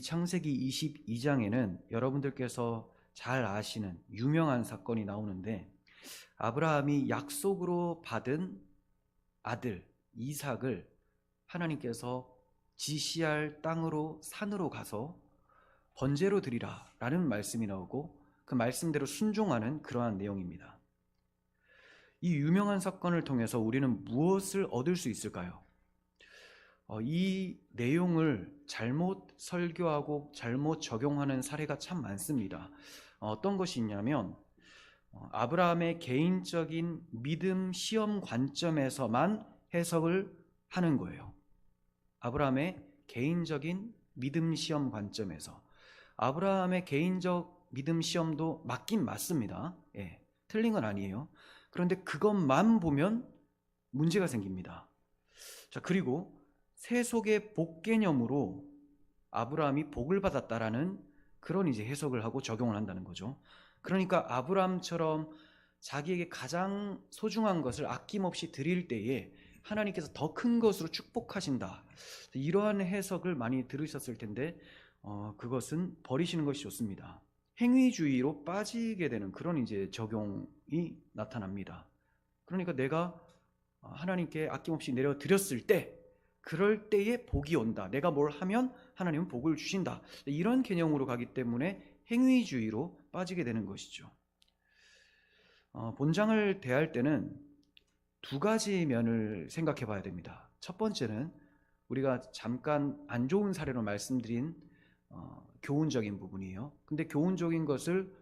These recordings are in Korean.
창세기 22장에는 여러분들께서 잘 아시는 유명한 사건이 나오는데, 아브라함이 약속으로 받은 아들 이삭을 하나님께서 지시할 땅으로 산으로 가서 번제로 드리라 라는 말씀이 나오고, 그 말씀대로 순종하는 그러한 내용입니다. 이 유명한 사건을 통해서 우리는 무엇을 얻을 수 있을까요? 이 내용을 잘못 설교하고 잘못 적용하는 사례가 참 많습니다. 어떤 것이 있냐면, 아브라함의 개인적인 믿음 시험 관점에서만 해석을 하는 거예요. 아브라함의 개인적인 믿음 시험 관점에서. 아브라함의 개인적 믿음 시험도 맞긴 맞습니다. 틀린 건 아니에요. 그런데 그것만 보면 문제가 생깁니다. 자, 그리고 세속의 복 개념으로 아브라함이 복을 받았다라는 그런 이제 해석을 하고 적용을 한다는 거죠. 그러니까 아브라함처럼 자기에게 가장 소중한 것을 아낌없이 드릴 때에 하나님께서 더 큰 것으로 축복하신다, 이러한 해석을 많이 들으셨을 텐데 그것은 버리시는 것이 좋습니다. 행위주의로 빠지게 되는 그런 이제 적용이 나타납니다. 그러니까 내가 하나님께 아낌없이 내려드렸을 때, 그럴 때에 복이 온다, 내가 뭘 하면 하나님은 복을 주신다, 이런 개념으로 가기 때문에 행위주의로 빠지게 되는 것이죠. 본장을 대할 때는 두 가지 면을 생각해 봐야 됩니다. 첫 번째는 우리가 잠깐 안 좋은 사례로 말씀드린 교훈적인 부분이에요. 근데 교훈적인 것을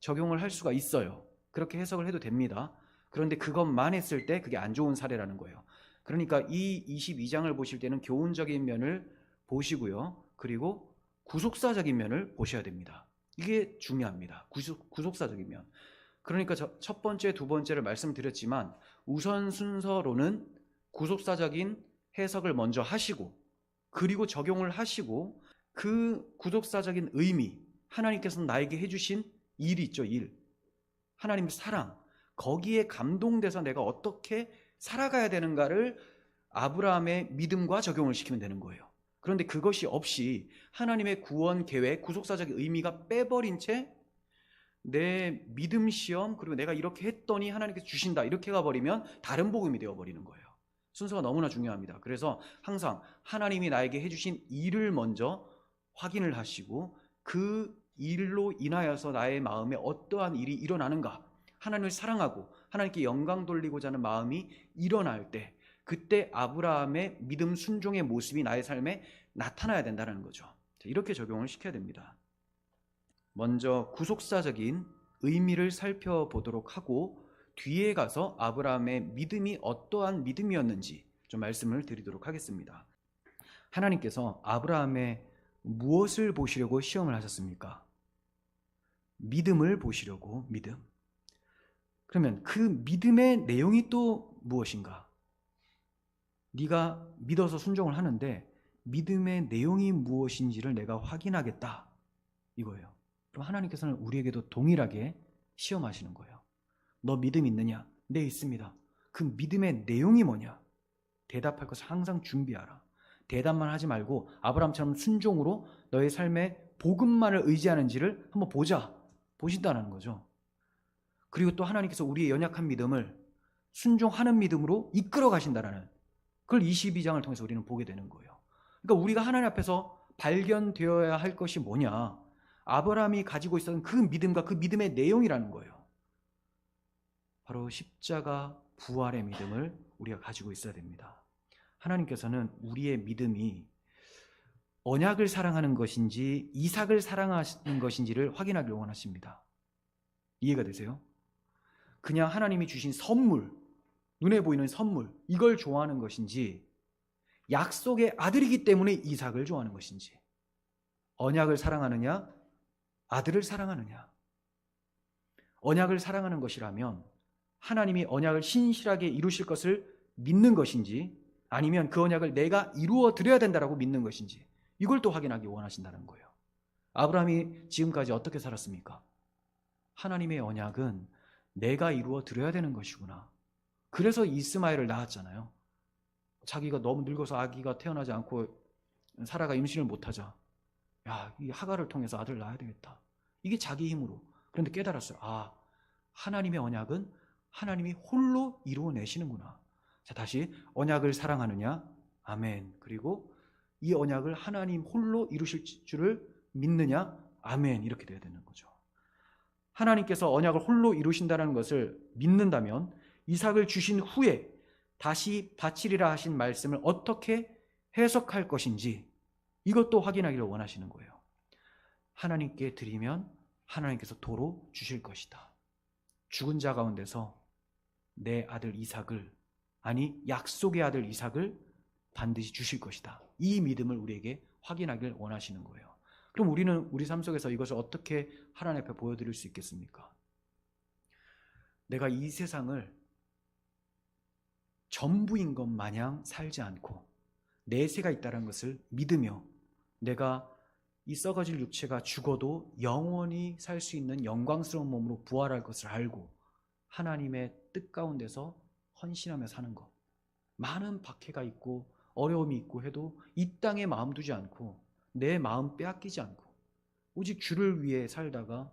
적용을 할 수가 있어요. 그렇게 해석을 해도 됩니다. 그런데 그것만 했을 때 그게 안 좋은 사례라는 거예요. 그러니까 이 22장을 보실 때는 교훈적인 면을 보시고요, 그리고 구속사적인 면을 보셔야 됩니다. 이게 중요합니다. 구속사적인 면. 그러니까 첫 번째, 두 번째를 말씀드렸지만 우선 순서로는 구속사적인 해석을 먼저 하시고, 그리고 적용을 하시고, 그 구속사적인 의미, 하나님께서 나에게 해주신 일 있죠, 일. 하나님의 사랑, 거기에 감동돼서 내가 어떻게 살아가야 되는가를 아브라함의 믿음과 적용을 시키면 되는 거예요. 그런데 그것이 없이 하나님의 구원 계획, 구속사적인 의미가 빼버린 채 내 믿음 시험, 그리고 내가 이렇게 했더니 하나님께서 주신다, 이렇게 가버리면 다른 복음이 되어버리는 거예요. 순서가 너무나 중요합니다. 그래서 항상 하나님이 나에게 해주신 일을 먼저 확인을 하시고, 그 일로 인하여서 나의 마음에 어떠한 일이 일어나는가, 하나님을 사랑하고 하나님께 영광 돌리고자 하는 마음이 일어날 때, 그때 아브라함의 믿음 순종의 모습이 나의 삶에 나타나야 된다는 거죠. 이렇게 적용을 시켜야 됩니다. 먼저 구속사적인 의미를 살펴보도록 하고, 뒤에 가서 아브라함의 믿음이 어떠한 믿음이었는지 좀 말씀을 드리도록 하겠습니다. 하나님께서 아브라함의 무엇을 보시려고 시험을 하셨습니까? 믿음을 보시려고. 믿음. 그러면 그 믿음의 내용이 또 무엇인가? 네가 믿어서 순종을 하는데 믿음의 내용이 무엇인지를 내가 확인하겠다, 이거예요. 그럼 하나님께서는 우리에게도 동일하게 시험하시는 거예요. 너 믿음 있느냐? 네, 있습니다. 그 믿음의 내용이 뭐냐? 대답할 것을 항상 준비하라. 대답만 하지 말고 아브라함처럼 순종으로 너의 삶에 복음만을 의지하는지를 한번 보신다는 거죠. 그리고 또 하나님께서 우리의 연약한 믿음을 순종하는 믿음으로 이끌어 가신다라는, 그걸 22장을 통해서 우리는 보게 되는 거예요. 그러니까 우리가 하나님 앞에서 발견되어야 할 것이 뭐냐? 아브라함이 가지고 있었던 그 믿음과 그 믿음의 내용이라는 거예요. 바로 십자가 부활의 믿음을 우리가 가지고 있어야 됩니다. 하나님께서는 우리의 믿음이 언약을 사랑하는 것인지 이삭을 사랑하는 것인지를 확인하기를 원하십니다. 이해가 되세요? 그냥 하나님이 주신 선물, 눈에 보이는 선물, 이걸 좋아하는 것인지, 약속의 아들이기 때문에 이삭을 좋아하는 것인지, 언약을 사랑하느냐, 아들을 사랑하느냐. 언약을 사랑하는 것이라면 하나님이 언약을 신실하게 이루실 것을 믿는 것인지, 아니면 그 언약을 내가 이루어 드려야 된다라고 믿는 것인지, 이걸 또 확인하기 원하신다는 거예요. 아브라함이 지금까지 어떻게 살았습니까? 하나님의 언약은 내가 이루어 드려야 되는 것이구나. 그래서 이스마엘을 낳았잖아요. 자기가 너무 늙어서 아기가 태어나지 않고 사라가 임신을 못하자 야, 이 하갈을 통해서 아들 낳아야 되겠다. 이게 자기 힘으로. 그런데 깨달았어요. 아, 하나님의 언약은 하나님이 홀로 이루어내시는구나. 자, 다시 언약을 사랑하느냐? 아멘. 그리고 이 언약을 하나님 홀로 이루실 줄을 믿느냐? 아멘. 이렇게 돼야 되는 거죠. 하나님께서 언약을 홀로 이루신다는 것을 믿는다면 이삭을 주신 후에 다시 바치리라 하신 말씀을 어떻게 해석할 것인지 이것도 확인하기를 원하시는 거예요. 하나님께 드리면 하나님께서 도로 주실 것이다. 죽은 자 가운데서 내 아들 이삭을, 아니 약속의 아들 이삭을 반드시 주실 것이다. 이 믿음을 우리에게 확인하길 원하시는 거예요. 그럼 우리는 우리 삶 속에서 이것을 어떻게 하나님 앞에 보여드릴 수 있겠습니까? 내가 이 세상을 전부인 것 마냥 살지 않고 내세가 있다는 것을 믿으며 내가 이 썩어질 육체가 죽어도 영원히 살 수 있는 영광스러운 몸으로 부활할 것을 알고 하나님의 뜻 가운데서 헌신하며 사는 것. 많은 박해가 있고 어려움이 있고 해도 이 땅에 마음 두지 않고 내 마음 빼앗기지 않고 오직 주를 위해 살다가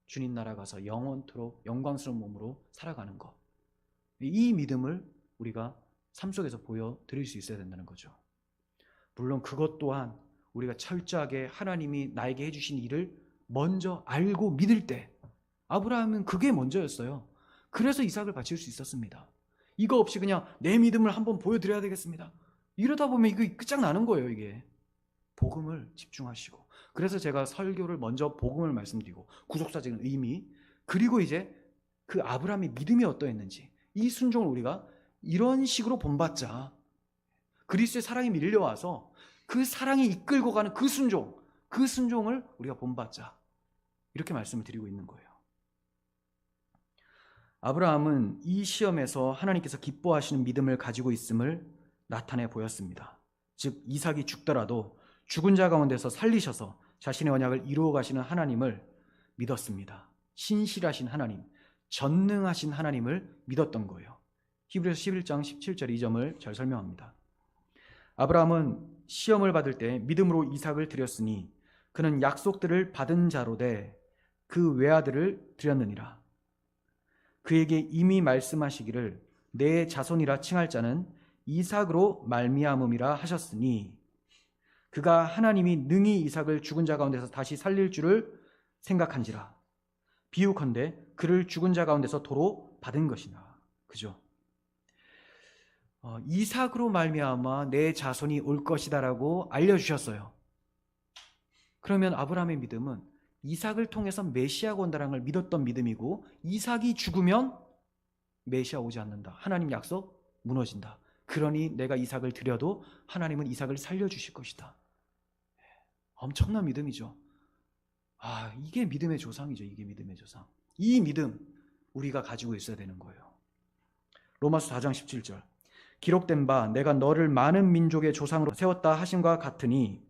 주님 나라 가서 영원토록 영광스러운 몸으로 살아가는 것. 이 믿음을 우리가 삶 속에서 보여드릴 수 있어야 된다는 거죠. 물론 그것 또한 우리가 철저하게 하나님이 나에게 해주신 일을 먼저 알고 믿을 때, 아브라함은 그게 먼저였어요. 그래서 이삭을 바칠 수 있었습니다. 이거 없이 그냥 내 믿음을 한번 보여드려야 되겠습니다. 이러다 보면 이거 끝장나는 거예요. 이게 복음을 집중하시고, 그래서 제가 설교를 먼저 복음을 말씀드리고 구속사적인 의미, 그리고 이제 그 아브라함의 믿음이 어떠했는지, 이 순종을 우리가 이런 식으로 본받자. 그리스도의 사랑이 밀려와서 그 사랑이 이끌고 가는 그 순종을 우리가 본받자. 이렇게 말씀을 드리고 있는 거예요. 아브라함은 이 시험에서 하나님께서 기뻐하시는 믿음을 가지고 있음을 나타내 보였습니다. 즉 이삭이 죽더라도 죽은 자 가운데서 살리셔서 자신의 언약을 이루어 가시는 하나님을 믿었습니다. 신실하신 하나님, 전능하신 하나님을 믿었던 거예요. 히브리서 11장 17절 이 점을 잘 설명합니다. 아브라함은 시험을 받을 때 믿음으로 이삭을 드렸으니 그는 약속들을 받은 자로 돼 그 외아들을 드렸느니라. 그에게 이미 말씀하시기를 내 자손이라 칭할 자는 이삭으로 말미암음이라 하셨으니 그가 하나님이 능히 이삭을 죽은 자 가운데서 다시 살릴 줄을 생각한지라. 비유컨대 그를 죽은 자 가운데서 도로 받은 것이나. 그죠? 이삭으로 말미암아 내 자손이 올 것이다라고 알려주셨어요. 그러면 아브라함의 믿음은 이삭을 통해서 메시아가 온다는 걸 믿었던 믿음이고, 이삭이 죽으면 메시아 오지 않는다. 하나님 약속 무너진다. 그러니 내가 이삭을 드려도 하나님은 이삭을 살려주실 것이다. 엄청난 믿음이죠. 이게 믿음의 조상이죠. 이게 믿음의 조상. 이 믿음 우리가 가지고 있어야 되는 거예요. 로마서 4장 17절 기록된 바 내가 너를 많은 민족의 조상으로 세웠다 하심과 같으니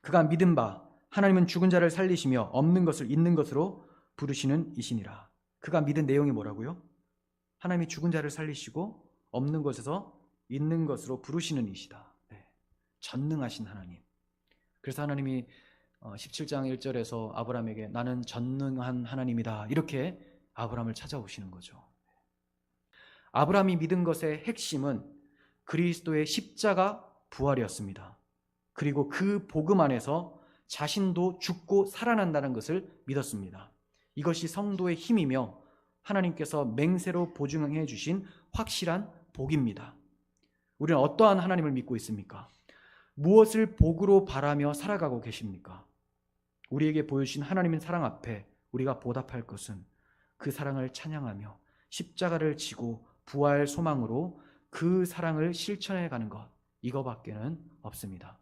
그가 믿은 바 하나님은 죽은 자를 살리시며 없는 것을 있는 것으로 부르시는 이시니라. 그가 믿은 내용이 뭐라고요? 하나님이 죽은 자를 살리시고 없는 것에서 있는 것으로 부르시는 이시다. 네. 전능하신 하나님. 그래서 하나님이 17장 1절에서 아브라함에게 나는 전능한 하나님이다, 이렇게 아브라함을 찾아오시는 거죠. 아브라함이 믿은 것의 핵심은 그리스도의 십자가 부활이었습니다. 그리고 그 복음 안에서 자신도 죽고 살아난다는 것을 믿었습니다. 이것이 성도의 힘이며 하나님께서 맹세로 보증해 주신 확실한 복입니다. 우리는 어떠한 하나님을 믿고 있습니까? 무엇을 복으로 바라며 살아가고 계십니까? 우리에게 보여주신 하나님의 사랑 앞에 우리가 보답할 것은 그 사랑을 찬양하며 십자가를 지고 부활 소망으로 그 사랑을 실천해 가는 것, 이거밖에는 없습니다.